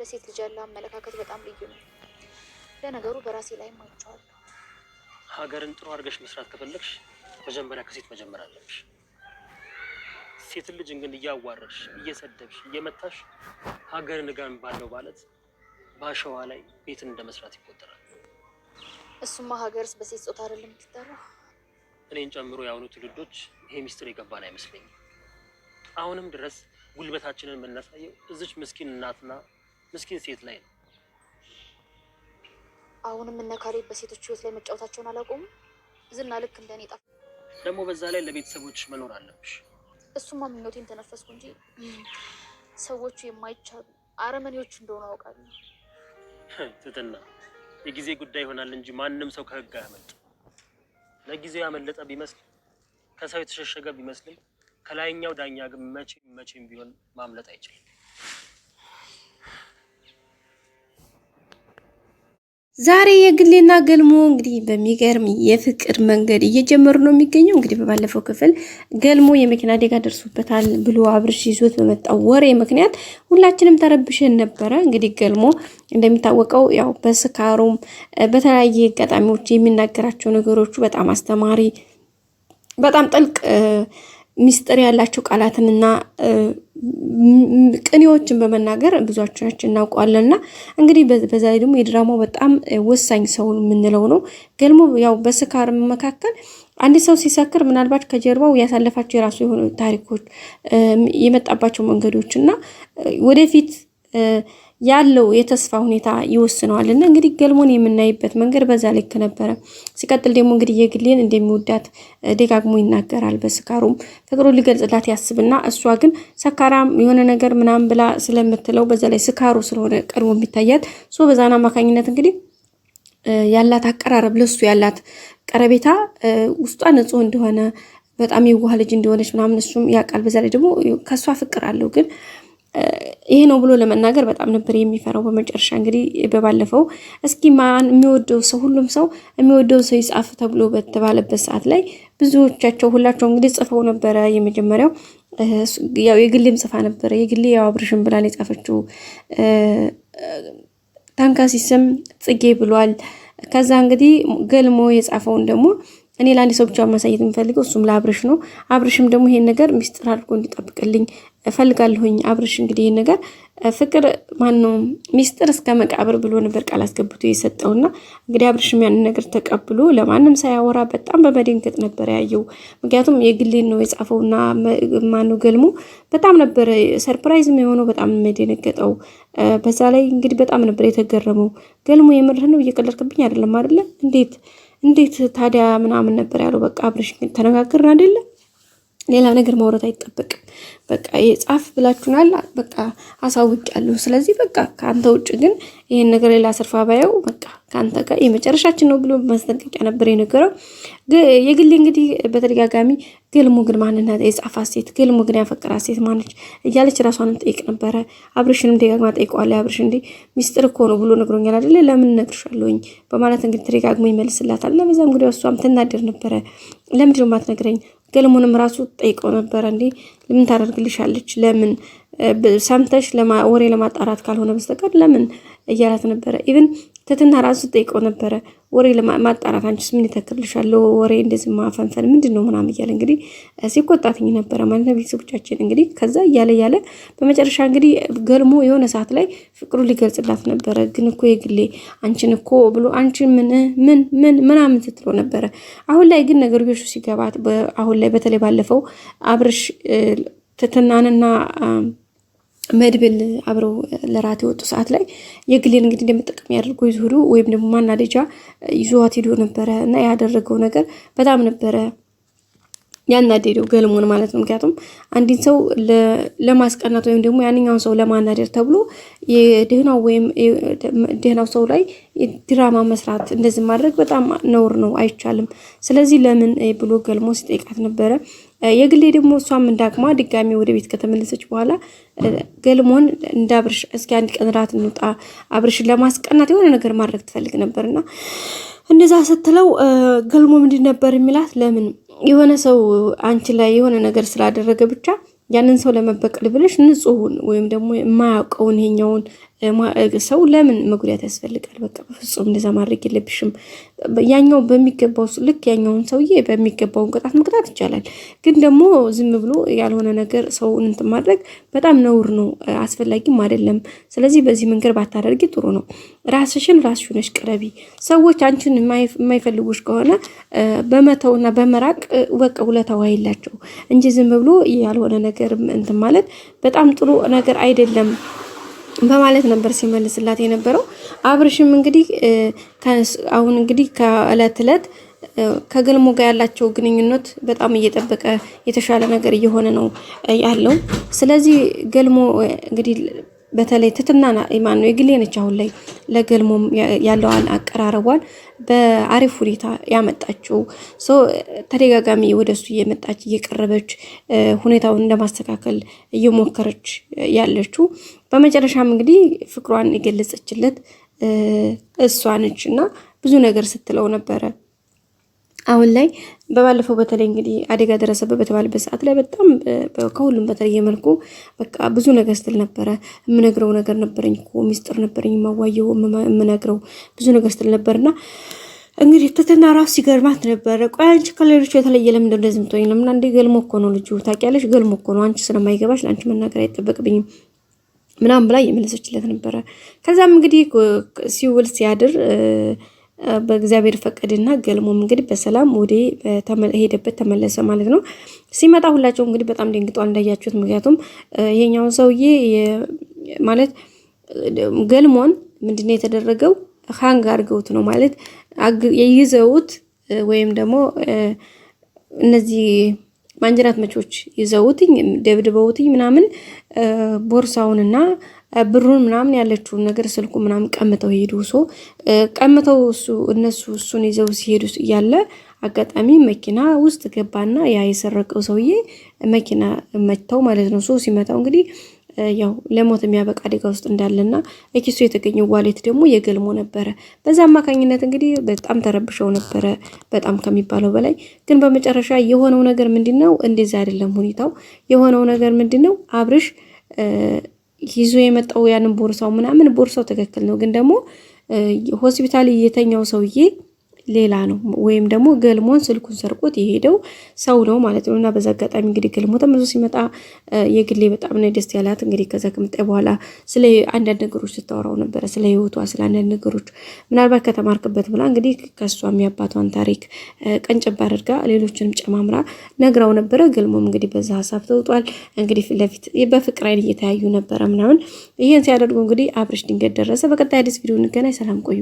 ለሴት ልጅ ያለ አመለካከት በጣም ልዩ ነው። ለነገሩ በራሴ ላይም አይቼዋለሁ። ሀገርን ጥሩ አድርገሽ መስራት ከፈለግሽ መጀመሪያ ከሴት መጀመር አለብሽ። ሴት ልጅ ግን እያዋረድሽ እየሰደብሽ እየመታሽ ሀገርን ጋር ባለው ማለት ባሸዋ ላይ ቤትን እንደመስራት ይቆጠራል። እሱማ ሀገርስ በሴት ጾታ አይደለም የምትጠራው? እኔን ጨምሮ የአሁኑ ትውልዶች ይሄ ሚስጥር የገባን አይመስለኝም። አሁንም ድረስ ጉልበታችንን የምናሳየው እዚች ምስኪን እናትና ምስኪን ሴት ላይ ነው። አሁንም እነ ካሌብ በሴቶች ህይወት ላይ መጫወታቸውን አላቆሙም። ዝና ልክ እንደኔ ጠፋ። ደግሞ በዛ ላይ ለቤተሰቦች መኖር አለብሽ። እሱማ ምኞቴን ተነፈስኩ እንጂ ሰዎቹ የማይቻሉ አረመኔዎች እንደሆኑ አውቃለሁ። ትትና የጊዜ ጉዳይ ይሆናል እንጂ ማንም ሰው ከህግ አያመልጥ። ለጊዜው ያመለጠ ቢመስል ከሰው የተሸሸገ ቢመስልም ከላይኛው ዳኛ ግን መቼም ቢሆን ማምለጥ አይችልም። ዛሬ የግሌና ገልሞ እንግዲህ በሚገርም የፍቅር መንገድ እየጀመሩ ነው የሚገኘው። እንግዲህ በባለፈው ክፍል ገልሞ የመኪና አደጋ ደርሶበታል ብሎ አብርሽ ይዞት በመጣው ወሬ ምክንያት ሁላችንም ተረብሸን ነበረ። እንግዲህ ገልሞ እንደሚታወቀው ያው በስካሩም በተለያየ አጋጣሚዎች የሚናገራቸው ነገሮቹ በጣም አስተማሪ፣ በጣም ጥልቅ ሚስጥር ያላቸው ቃላትንና ቅኔዎችን በመናገር ብዙዎቻችን እናውቀዋለንና እንግዲህ በዛ ላይ ደግሞ የድራማው በጣም ወሳኝ ሰው የምንለው ነው ገልሞ። ያው በስካር መካከል አንድ ሰው ሲሰክር ምናልባት ከጀርባው ያሳለፋቸው የራሱ የሆኑ ታሪኮች የመጣባቸው መንገዶችና ወደፊት ያለው የተስፋ ሁኔታ ይወስነዋልና እንግዲህ ገልሞን የምናይበት መንገድ በዛ ልክ ነበረ። ሲቀጥል ደግሞ እንግዲህ የግሌን እንደሚወዳት ደጋግሞ ይናገራል። በስካሩም ፍቅሩን ሊገልጽላት ያስብና እሷ ግን ሰካራም የሆነ ነገር ምናምን ብላ ስለምትለው በዛ ላይ ስካሩ ስለሆነ ቀድሞ የሚታያት በዛና አማካኝነት እንግዲህ ያላት አቀራረብ ለሱ ያላት ቀረቤታ ውስጧ ንጹህ እንደሆነ በጣም የዋህ ልጅ እንደሆነች ምናምን እሱም ያውቃል። በዛ ላይ ደግሞ ከሷ ፍቅር አለው ግን ይሄ ነው ብሎ ለመናገር በጣም ነበር የሚፈራው። በመጨረሻ እንግዲህ በባለፈው እስኪ ማን የሚወደው ሰው ሁሉም ሰው የሚወደው ሰው ይጻፍ ተብሎ በተባለበት ሰዓት ላይ ብዙዎቻቸው ሁላቸው እንግዲህ ጽፈው ነበረ። የመጀመሪያው ያው የግሌም ጽፋ ነበረ። የግሌ ያው አብርሽን ብላ የጻፈችው ታንካሲስም ጽጌ ብሏል። ከዛ እንግዲህ ገልሞ የጻፈውን ደግሞ እኔ ለአንድ ሰው ብቻ ማሳየት የምፈልገው እሱም ለአብርሽ ነው። አብርሽም ደግሞ ይሄን ነገር ሚስጥር አድርጎ እንዲጠብቅልኝ እፈልጋለሁኝ። አብርሽ እንግዲህ ይሄን ነገር ፍቅር ማነው ሚስጥር እስከ መቃብር ብሎ ነበር ቃል አስገብቶ የሰጠውና እንግዲህ አብርሽም ያን ነገር ተቀብሎ ለማንም ሳያወራ በጣም በመደንገጥ ነበር ያየው። ምክንያቱም የግሌን ነው የጻፈውና ማነው ገልሞ በጣም ነበር ሰርፕራይዝም የሆነው፣ በጣም መደነገጠው። በዛ ላይ እንግዲህ በጣም ነበር የተገረመው። ገልሞ የምርህ ነው እየቀለድክብኝ አይደለም አይደለ? እንዴት ታዲያ ምናምን ነበር ያለው። በቃ አብርሽ ግን ተነጋግረን አይደለ? ሌላ ነገር ማውራት አይጠበቅም። በቃ የጻፍ ብላችሁናል፣ በቃ አሳውቂያለሁ። ስለዚህ በቃ ካንተ ውጭ ግን ይሄን ነገር ሌላ ሰርፋ ባየው በቃ ካንተ ጋር የመጨረሻችን ነው ብሎ ማስጠንቀቂያ ነበር የነገረው። የግሌ እንግዲህ በተደጋጋሚ ገልሞ ግን ማንነት የጻፋት ሴት ገልሞ ግን ያፈቀራት ሴት ማነች እያለች ራሷን ጠይቅ ነበረ። አብርሽንም ደጋግማ ጠይቀዋለች። አብርሽ እንዴ ሚስጥር እኮ ነው ብሎ ነግሮኛል አይደለ? ለምን ነግርሻለሁኝ በማለት እንግዲህ ተደጋግሞ ይመልስላታል። ለበዛ እንግዲህ እሷም ትናደር ነበረ። ለምንድን ነው የማትነግረኝ? ገልሞንም ራሱ ጠይቀው ነበር። እንዴ ለምን ታደርግልሻለች? ለምን ሰምተሽ ወሬ ለማጣራት ካልሆነ በስተቀር ለምን እያላት ነበረ። ኢቭን ትትና ራሱ ጠይቀው ነበረ ወሬ ለማጣራት አንቺስ ምን ይተክልሻል? ወሬ እንደዚህ ማፈንፈን ምንድነው ምናምን እያለ እንግዲህ ሲቆጣትኝ ነበረ ማለት ነው ቤተሰቦቻችን። እንግዲህ ከዛ እያለ በመጨረሻ እንግዲህ ገልሞ የሆነ ሰዓት ላይ ፍቅሩ ሊገልጽላት ነበረ። ግን እኮ የግሌ አንቺን እኮ ብሎ አንቺ ምን ምናምን ስትለው ነበረ። አሁን ላይ ግን ነገሮች ሲገባት አሁን ላይ በተለይ ባለፈው አብርሽ ትትናንና መድብል አብረው ለራት የወጡ ሰዓት ላይ የግሌን እንግዲህ እንደምጠቀም ያደርገው ይዙሩ ወይም ደግሞ ማናደጃ ይዟት ሄዶ ነበረ እና ያደረገው ነገር በጣም ነበረ ያናደደው ገልሞን ማለት ነው። ምክንያቱም አንድን ሰው ለማስቀናት ወይም ደግሞ ያንኛውን ሰው ለማናደር ተብሎ የደህናው ወይም ደህናው ሰው ላይ ድራማ መስራት እንደዚህ ማድረግ በጣም ነውር ነው፣ አይቻልም። ስለዚህ ለምን ብሎ ገልሞ ሲጠይቃት ነበረ። የግሌ ደግሞ እሷም እንዳቅማ ድጋሚ ወደ ቤት ከተመለሰች በኋላ ገልሞን እንዳብርሽ እስኪ አንድ ቀን ራት እንውጣ አብርሽን ለማስቀናት የሆነ ነገር ማድረግ ትፈልግ ነበርና እንደዛ ስትለው ገልሞ ምንድን ነበር የሚላት? ለምን የሆነ ሰው አንቺ ላይ የሆነ ነገር ስላደረገ ብቻ ያንን ሰው ለመበቀል ብለሽ ንጹሑን ወይም ደግሞ የማያውቀውን ይሄኛውን ሰው ለምን መጉዳት ያስፈልጋል? በቃ በፍጹም እንደዛ ማድረግ የለብሽም። ያኛው በሚገባው ልክ ያኛውን ሰውዬ በሚገባውን ቅጣት መቅጣት ይቻላል። ግን ደግሞ ዝም ብሎ ያልሆነ ነገር ሰውን እንትን ማድረግ በጣም ነውር ነው፣ አስፈላጊም አይደለም። ስለዚህ በዚህ መንገድ ባታደርጊ ጥሩ ነው። ራስሽ ነሽ ቅረቢ። ሰዎች አንቺን የማይፈልጉሽ ከሆነ በመተውና በመራቅ በቃ ውለታው አይላቸው እንጂ ዝም ብሎ ያልሆነ ነገር እንትን ማለት በጣም ጥሩ ነገር አይደለም በማለት ነበር ሲመልስላት የነበረው። አብርሽም እንግዲህ አሁን እንግዲህ ከእለት እለት ከገልሞ ጋር ያላቸው ግንኙነት በጣም እየጠበቀ የተሻለ ነገር እየሆነ ነው ያለው። ስለዚህ ገልሞ እንግዲህ በተለይ ትትና ማን ነው የግሌ ነች አሁን ላይ ለገልሞም ያለዋን አቀራረቧን በአሪፍ ሁኔታ ያመጣችው ተደጋጋሚ ወደሱ እየመጣች እየቀረበች ሁኔታውን እንደማስተካከል እየሞከረች ያለችው በመጨረሻም እንግዲህ ፍቅሯን የገለጸችለት እሷ ነች እና ብዙ ነገር ስትለው ነበረ። አሁን ላይ በባለፈው በተለይ እንግዲህ አደጋ ደረሰበት በተባለበት ሰዓት ላይ በጣም ከሁሉም በተለየ መልኩ በቃ ብዙ ነገር ስትል ነበረ። የምነግረው ነገር ነበረኝ እኮ ሚስጥር ነበረኝ የማዋየው የምነግረው ብዙ ነገር ስትል ነበርና እንግዲህ ትትና ራሱ ሲገርማት ነበረ። ቆይ አንቺ ከሌሎቹ የተለየ ለምን እንደዚህ ምትሆኝ? ለምን አንዴ ገልሞ እኮ ነው ልጁ ታውቂያለሽ፣ ገልሞ እኮ ነው አንቺ ስለማይገባሽ ለአንቺ መናገር አይጠበቅብኝም ምናምን ብላ የመለሰችለት ነበረ። ከዛም እንግዲህ ሲውል ሲያድር በእግዚአብሔር ፈቀድና ገልሞም እንግዲህ በሰላም ወደ ሄደበት ተመለሰ ማለት ነው። ሲመጣ ሁላቸው እንግዲህ በጣም ደንግጧል እንዳያችሁት። ምክንያቱም ይሄኛውን ሰውዬ ማለት ገልሞን ምንድነው የተደረገው? ሃንግ አድርገውት ነው ማለት ይዘውት ወይም ደግሞ እነዚህ ማንጀራት መቾች ይዘውትኝ ደብድበውትኝ ምናምን ቦርሳውንና ብሩን ምናምን ያለችውን ነገር ስልኩ ምናምን ቀምተው ሄዱ። ቀምተው እሱን ይዘው ሲሄዱ እያለ አጋጣሚ መኪና ውስጥ ገባና ያ የሰረቀው ሰውዬ መኪና መተው ማለት ነው። ሲመታው እንግዲህ ያው ለሞት የሚያበቃ አደጋ ውስጥ እንዳለና እኪሱ የተገኘው ዋሌት ደግሞ የገልሞ ነበረ። በዛ አማካኝነት እንግዲህ በጣም ተረብሸው ነበረ በጣም ከሚባለው በላይ። ግን በመጨረሻ የሆነው ነገር ምንድነው? እንደዛ አይደለም ሁኔታው። የሆነው ነገር ምንድነው? አብርሽ ይዞ የመጣው ያንን ቦርሳው ምናምን ቦርሳው ትክክል ነው፣ ግን ደግሞ ሆስፒታል የተኛው ሰውዬ ሌላ ነው ወይም ደግሞ ገልሞን ስልኩን ሰርቆት የሄደው ሰው ነው ማለት ነው። እና በዛ አጋጣሚ እንግዲህ ገልሞ ተመልሶ ሲመጣ የግሌ በጣም ነው ደስ ያላት። እንግዲህ ከዛ ከመጣ በኋላ ስለ አንዳንድ ነገሮች ስታወራው ነበረ፣ ስለ ህይወቷ፣ ስለ አንዳንድ ነገሮች ምናልባት ከተማርክበት ብላ እንግዲህ ከሷ የሚያባቷን ታሪክ ቀንጨብ አድርጋ ሌሎችንም ጨማምራ ነግራው ነበረ። ገልሞም እንግዲህ በዛ ሀሳብ ተውጧል። እንግዲህ ፊት ለፊት በፍቅር አይን እየተያዩ ነበረ ምናምን። ይሄን ሲያደርጉ እንግዲህ አብርሽ ድንገት ደረሰ። በቀጣይ አዲስ ቪዲዮ እንገናኝ። ሰላም ቆዩ።